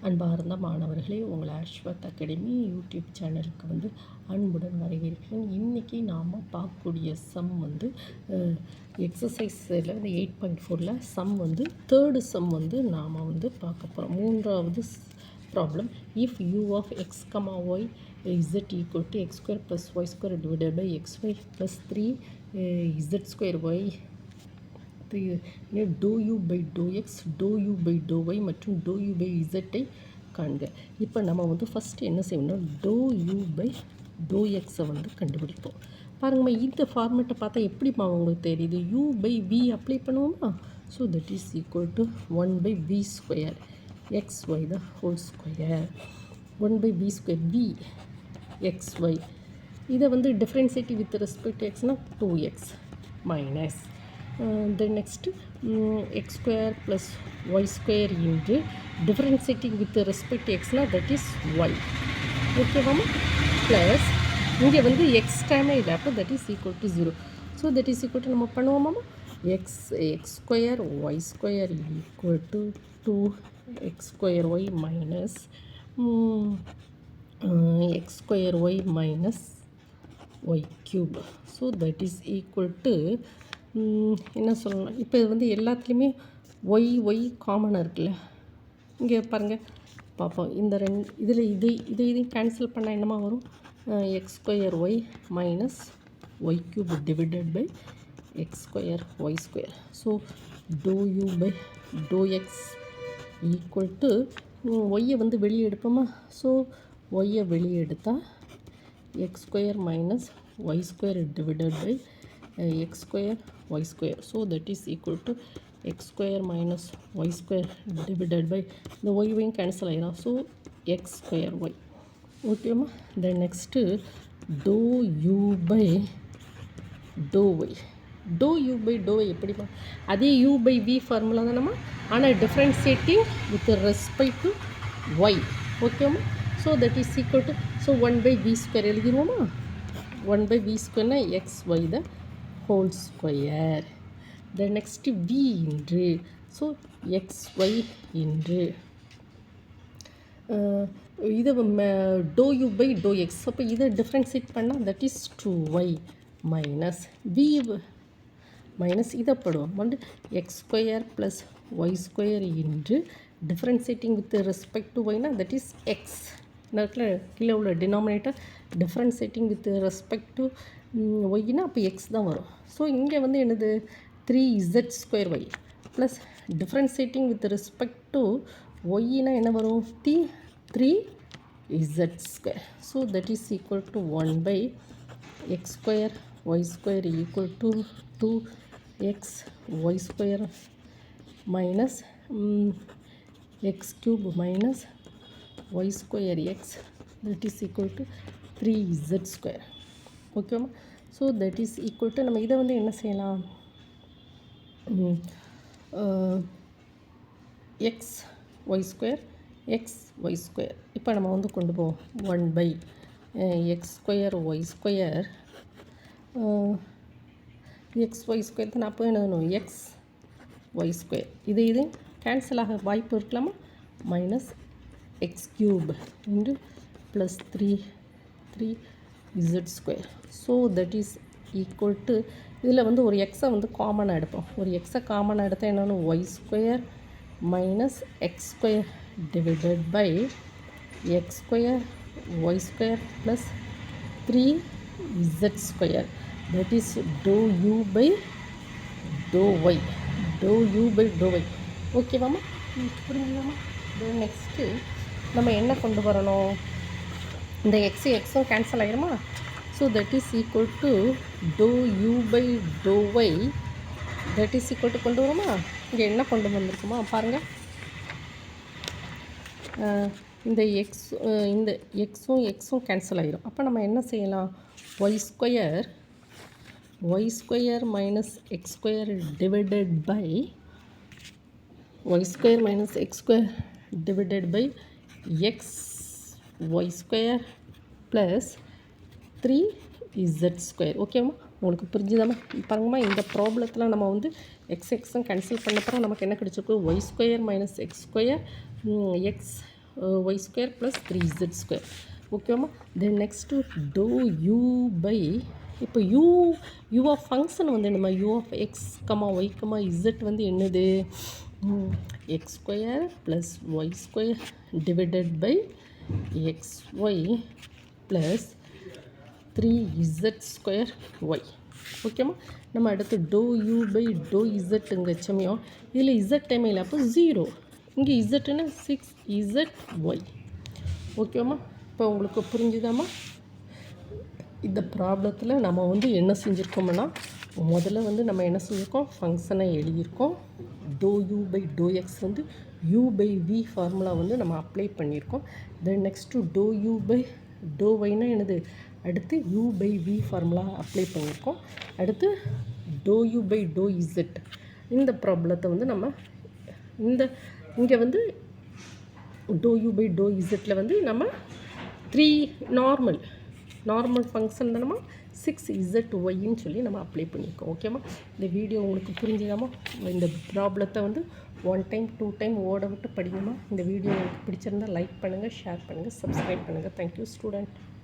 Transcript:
அன்பார்ந்த மாணவர்களே, உங்கள் ஆஷ்வத் அகாடமி யூடியூப் சேனலுக்கு அன்புடன் வரவேற்கிறேன். இன்றைக்கி நாம் பார்க்கக்கூடிய சம் எக்ஸசைஸில் 8.4ல் சம் தேர்டு சம் நாம் பார்க்க போகிறோம். மூன்றாவது problem. If u of x, y z equal to x square plus y square divided by xy plus 3 z square y doe u by to x, doe u by to y மற்றும் doe u by இசட்டை காண்க. இப்போ நம்ம first என்ன செய்யணும்னா to u by to எக்ஸை கண்டுபிடிப்போம். பாருங்கம்மா, இந்த ஃபார்மேட்டை பார்த்தா எப்படிம்மா உங்களுக்கு தெரியுது? யூ பை வி அப்ளை பண்ணுவோமா? So that is equal to 1 by v square x y the whole square, 1 by v square v x y. இதை டிஃப்ரென்ஷியேட்டிவ் வித் ரெஸ்பெக்ட் டு எக்ஸ்னால் 2x minus then next x square plus y square into differentiating with respect to x na, that is y. Okay mama, plus இங்கே x time இல்லை, அப்போ that is equal to 0. so that is equal to நம்ம பண்ணுவோம் மாமா, x square y square equal to 2x square y minus x square y minus y cube. so that is equal to என்ன சொல்லலாம், இப்போ இது எல்லாத்துலேயுமே ஒய் ஒய் காமனாக இருக்குல்ல. இங்கே பாருங்கள் பார்ப்போம், இந்த இதில் இதையும் கேன்சல் பண்ணால் என்னமா வரும்? X square y minus y cube divided by x square y square. So dow u by to x equal to ஒய்யை வெளியே எடுப்போமா? ஸோ ஒய்யை வெளியே எடுத்தால் x square minus y square divided by x square y square. so that is equal to x square minus y square divided by the y வையும் cancel ஆயிரும். so x square y. ஓகேம்மா. then next dou u by dou y. dou u by dou y எப்படிமா? அதே u by v formula தானம்மா, ஆனால் differentiating with respect to y. ஓகேம்மா. so that is equal to, so 1 by v square எழுதிடுவோமா? 1 by v square x y the whole square. the next v into, so xy into இது dow u by to x. அப்போ இதை differentiate பண்ணால் that is 2y minus v minus இதை படுவோம் x square plus y square into differentiating with respect to ஒய்னா that is x. நேரத்தில் கீழே உள்ள denominator differentiating with respect to ஒய்னா அப்போ எக்ஸ் தான் வரும். ஸோ இங்கே என்னது 3z square y plus differentiating with respect to ஒய்னா என்ன வரும்? 3z square. So that is equal to 1 by x square y square equal to 2x y square minus x cube minus y square x that is equal to 3z square. ஓகேம்மா. So that is equal to நம்ம இதை என்ன செய்யலாம்? X y square x y square இப்போ நம்ம கொண்டு போவோம் 1 by x square y square x y square தான் அப்போ என்ன எக்ஸ் ஒய் ஸ்கொயர். இது கேன்சல் ஆக வாய்ப்பு இருக்கலாமா? Minus x cube into plus 3z square. So that is equal to இதில் ஒரு எக்ஸை காமனாக எடுப்போம். ஒரு எக்ஸை காமனாக எடுத்தால் என்னென்னு y square minus x square divided by x square y square plus 3z square. That is do u by to y, do u by to y. ஓகேவாம்மா? புரிஞ்சுதாம்மா? நெக்ஸ்ட்டு நம்ம என்ன கொண்டு வரணும்? இந்த எக்ஸும் கேன்சல் ஆகிருமா? So that is equal to do u by to y that is equal to கொண்டு வரோமா? இங்கே என்ன கொண்டு வந்திருக்குமா பாருங்கள். இந்த எக்ஸும் கேன்சல் ஆகிரும். அப்போ நம்ம என்ன செய்யலாம்? Y square minus x square divided by y square minus x square divided by x y square plus 3z square. ஓகேம்மா? உங்களுக்கு புரிஞ்சுதாம்மா? பாருங்கம்மா, இந்த ப்ராப்ளத்தில் நம்ம எக்ஸும் கேன்சல் பண்ணப்பறம் நமக்கு என்ன கிடச்சிருக்கு? Y square minus x square x y square plus 3z square. ஓகேவா? Then next do u by, இப்போ யூ ஆஃப் ஃபங்க்ஷன் வந்து நம்ம u of x comma y comma z வந்து என்னது, x square plus y square divided by x y plus 3z square y. ஓகேம்மா? நம்ம அடுத்து do u by do இசட்டுங்க சமயம் இதில் இசட் டைம் இல்லை, அப்போ 0. இங்கே இசட்டுன்னா 6ZY. ஓகேம்மா? இப்போ உங்களுக்கு புரிஞ்சுதாம்மா? இந்த ப்ராப்ளத்தில் நம்ம வந்து என்ன செஞ்சுருக்கோம்னா, முதல்ல வந்து நம்ம என்ன செஞ்சுருக்கோம், ஃபங்க்ஷனை எழுதியிருக்கோம். Do u by to x வந்து யூ பை வி ஃபார்முலா வந்து நம்ம அப்ளை பண்ணியிருக்கோம். Then next do u by do ஒய்னா என்னது, அடுத்து u by v formula apply பண்ணியிருக்கோம். அடுத்து do u by do z. இந்த ப்ராப்ளத்தை வந்து நம்ம இங்கே வந்து டோ யூ பை டோ இசட்டில் வந்து நம்ம 3 நார்மல் ஃபங்க்ஷன் தான் நம்ம 6ZYன்னு சொல்லி நம்ம அப்ளை பண்ணியிருக்கோம். ஓகேம்மா? இந்த வீடியோ உங்களுக்கு புரிஞ்சுதாம்மா? இந்த ப்ராப்ளத்தை வந்து 1 டைம் 2 டைம் ஓட விட்டு படிங்கம்மா. இந்த வீடியோ உங்களுக்கு பிடிச்சிருந்தால் லைக் பண்ணுங்கள், ஷேர் பண்ணுங்கள், சப்ஸ்கிரைப் பண்ணுங்கள். Thank you student.